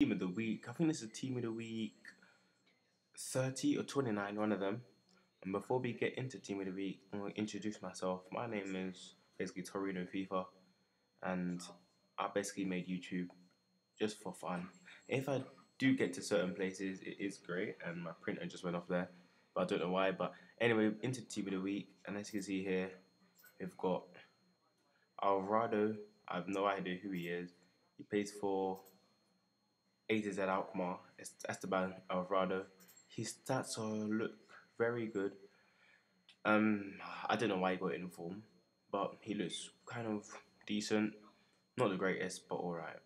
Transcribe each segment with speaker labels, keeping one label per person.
Speaker 1: Team of the week. I think this is team of the week 30 or 29, one of them. And before we get into team of the week, I'm going to introduce myself. My name is basically Torino Fifa, and I basically made YouTube just for fun. If I do get to certain places, it is great, and my printer just went off there, but I don't know why. But anyway, into team of the week, and as you can see here, we've got Alvarado. I have no idea who he is. He plays for A to Z Alkmaar, Esteban Alvarado. His stats look very good. I don't know why he got in form, but he looks kind of decent. Not the greatest, but alright.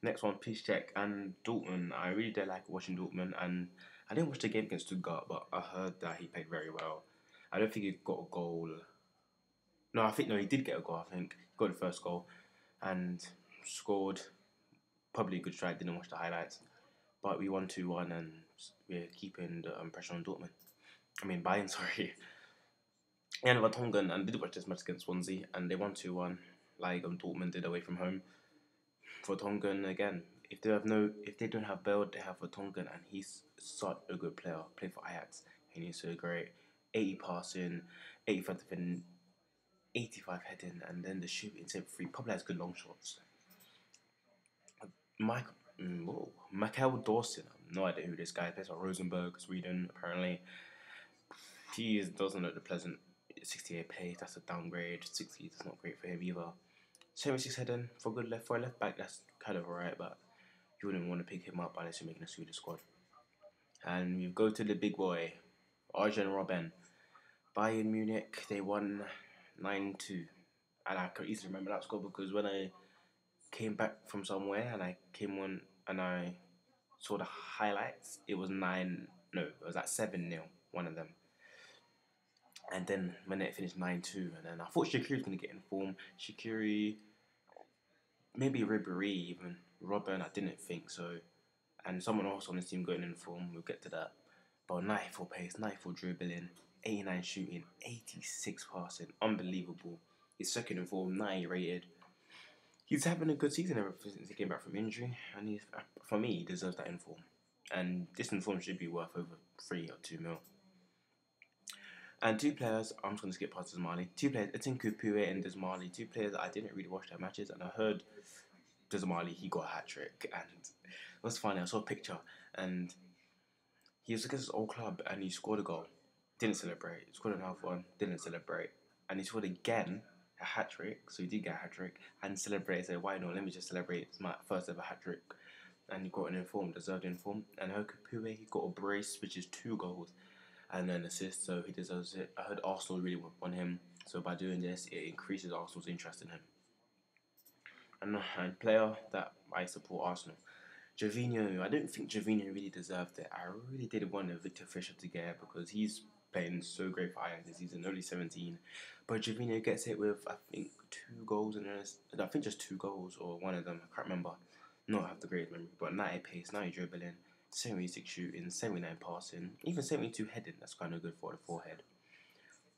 Speaker 1: Next one, Piszczek and Dortmund. I really did like watching Dortmund, and I didn't watch the game against Stuttgart, but I heard that he played very well. I don't think he got a goal. No, he did get a goal. I think he got the first goal and scored. Probably a good strike. Didn't watch the highlights, but we won 2-1, and we're keeping the pressure on Dortmund. Bayern, sorry. And Vertonghen, and did watch this match against Swansea, and they won 2-1, like Dortmund did away from home. Vertonghen again. If they don't have Bale, they have Vertonghen, and he's such a good player. Played for Ajax, and he's so great. 80 passing, 85 defending, 85 heading, and then the shooting, 73. Probably has good long shots. Michael Dawson. I have no idea who this guy is. Plays for Rosenborg, Sweden, apparently. He doesn't look the pleasant 68 pace. That's a downgrade. 60 is not great for him either. 76 heading for a left back. That's kind of alright, but you wouldn't want to pick him up unless you're making a Swedish squad. And we go to the big boy, Arjen Robben. Bayern Munich, they won 9-2. And I can easily remember that score because when I came back from somewhere and I came on and I saw the highlights, it was 7-0, one of them. And then when it finished 9-2, and then I thought Shaqiri was going to get in form. Shaqiri, maybe Ribéry even. Robben, I didn't think so. And someone else on this team going in form, we'll get to that. But 94 pace, 94 dribbling, 89 shooting, 86 passing, unbelievable. He's second in form, 90 rated. He's having a good season ever since he came back from injury, and for me, he deserves that in form. And this in form should be worth over 3 or 2 mil. And two players, I'm just going to skip past Desmali. Two players, Etinku Pue and Desmali. Two players I didn't really watch their matches, and I heard Desmali, he got a hat-trick. And it was funny, I saw a picture, and he was against his old club, and he scored a goal. Didn't celebrate. He scored another one, didn't celebrate. And he scored again, a hat-trick, so he did get a hat-trick, and celebrated. Said, why not, let me just celebrate, it's my first ever hat-trick. And he got an inform, deserved an inform. And Etinku Pue, he got a brace, which is 2 goals. And an assist, so he deserves it. I heard Arsenal really want him, so by doing this, it increases Arsenal's interest in him. And a player that I support Arsenal, Gervinho. I don't think Gervinho really deserved it. I really did want Victor Fischer to get it because he's playing so great for Ajax this season, only 17. But Gervinho gets it with, I think, 2 goals, and I think just 2 goals, or one of them, I can't remember. Not have the great memory, but 90 pace, 90 dribbling, 76 shooting, 79 passing, even 72 heading. That's kind of good for the forehead.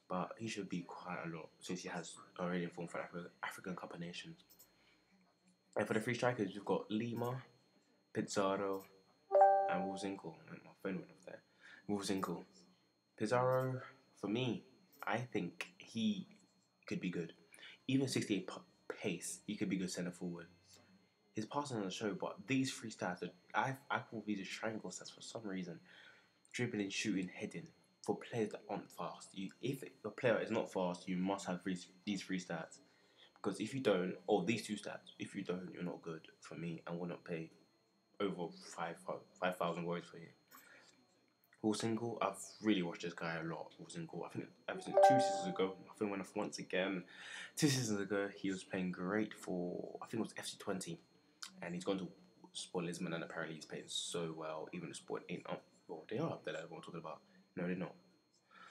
Speaker 1: But he should be quite a lot since he has already informed for African Cup of Nations. And for the 3 strikers, we've got Lima, Pizarro, and Wolfsinkel. My phone went off there. Wolfsinkel. Pizarro, for me, I think he could be good. Even 68 pace, he could be good centre forward. His passing on the show, but these 3 stats, I call these triangle stats for some reason. Dribbling, shooting, heading, for players that aren't fast. If a player is not fast, you must have these 3 stats. Because if you don't, or these 2 stats, if you don't, you're not good. For me, I will not pay over 5,000 words for you. Wolfsinkel, I've really watched this guy a lot. Wolfsinkel, I think ever since 2 seasons ago, I think went off once again. 2 seasons ago, he was playing great for, I think it was FC20. And he's gone to Sport Lisbon, and apparently he's playing so well. Even the Sport ain't up. Well, they are up there, what I'm talking about. No, they're not.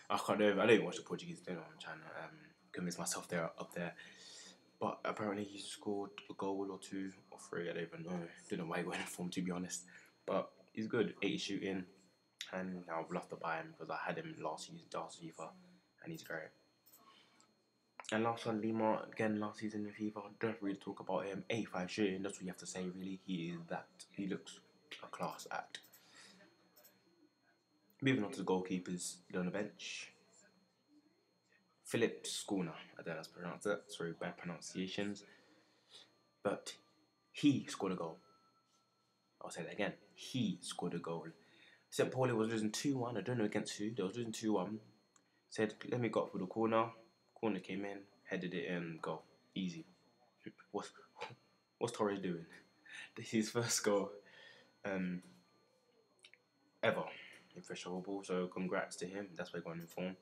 Speaker 1: I don't even watch the Portuguese. They know I'm trying to convince myself they're up there. But apparently he scored a goal or 2 or 3. I don't even know. Don't know why he went in form, to be honest. But he's good. 80 shooting. And I would love to buy him because I had him last FIFA. And he's great. And last one, Lima, again, last season in FIFA, don't really talk about him. 85 shooting, that's what you have to say, really. He is that. He looks a class act. Moving on to the goalkeepers, on the bench. Philip Schooner, I don't know how to pronounce it, sorry, bad pronunciations. But he scored a goal. I'll say that again. He scored a goal. St. Pauli was losing 2-1. I don't know against who. They was losing 2-1. Said, let me go up for the corner. Corner came in, headed it in, goal. Easy. What's Torres doing? This is his first goal ever in professional football. So congrats to him. That's why I got in form.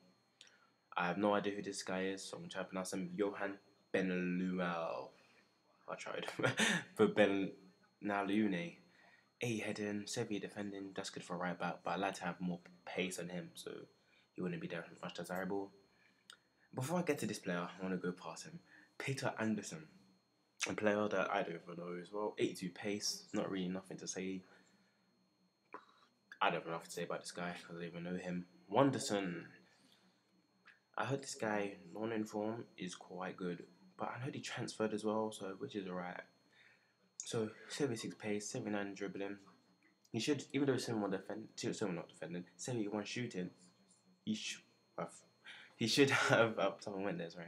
Speaker 1: I have no idea who this guy is, so I'm trying to pronounce him. Johan Benaluel. I tried. For Benalune. 8 heading, 7 defending, that's good for a right back, but I'd like to have more pace on him, so he wouldn't be that much desirable. Before I get to this player, I want to go past him. Peter Anderson, a player that I don't even know as well. 82 pace, not really nothing to say. I don't have enough to say about this guy because I don't even know him. Wanderson, I heard this guy, non-informed, is quite good, but I heard he transferred as well, so which is alright. So 76 pace, 79 dribbling. He should, even though 71 not defending, 71 shooting. He should have. Someone went there, sorry.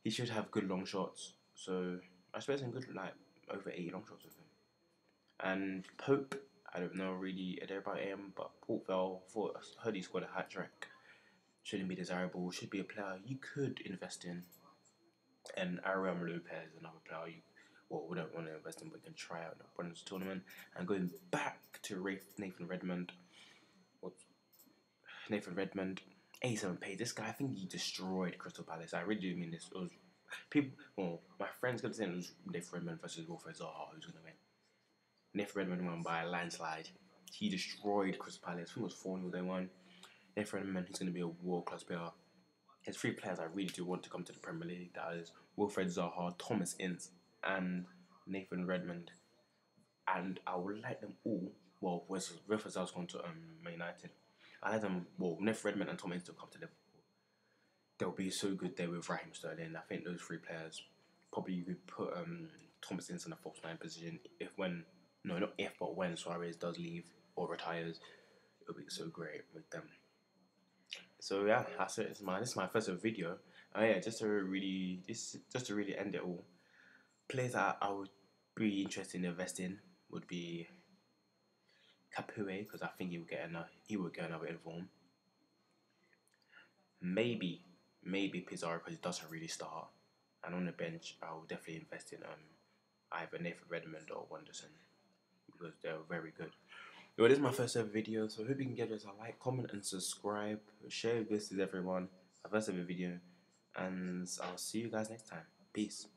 Speaker 1: He should have good long shots. So I suppose I'm good like over 80 long shots with him. And Pope, I don't know really about him, but Portville, heard he scored a hat trick. Shouldn't be desirable. Should be a player you could invest in. And Aram Lopez, another player we don't want to invest in, but we can try out in the Bronze tournament. And going back to Nathan Redmond. Nathan Redmond, 87 pace. This guy, I think he destroyed Crystal Palace. I really do mean this. It was people. Well, my friends gonna say it was Nathan Redmond versus Wilfred Zaha who's gonna win. Nathan Redmond won by a landslide. He destroyed Crystal Palace. I think it was 4-0 they won. Nathan Redmond, he's gonna be a world class player. There's 3 players I really do want to come to the Premier League. That is Wilfred Zaha, Thomas Ince, and Nathan Redmond. And I would like them all. Well, Wilfred Zaha's gone to Man United. I like them. Well, Nathan Redmond and Thomas Ince will come to Liverpool. They'll be so good there with Raheem Sterling. I think those 3 players, probably you could put Thomas Ince in a false 9 position not if, but when Suarez does leave or retires, it'll be so great with them. So yeah, that's it. This is my first video. Yeah, just to really end it all. Players that I would be interested in investing would be Capoue, because I think he would get another inform. Maybe Pizarro, because he doesn't really start. And on the bench, I will definitely invest in either Nathan Redmond or Wanderson, because they're very good. Well, this is my first ever video, so I hope you can give us a like, comment, and subscribe. Share this with everyone. My first ever video, and I'll see you guys next time. Peace.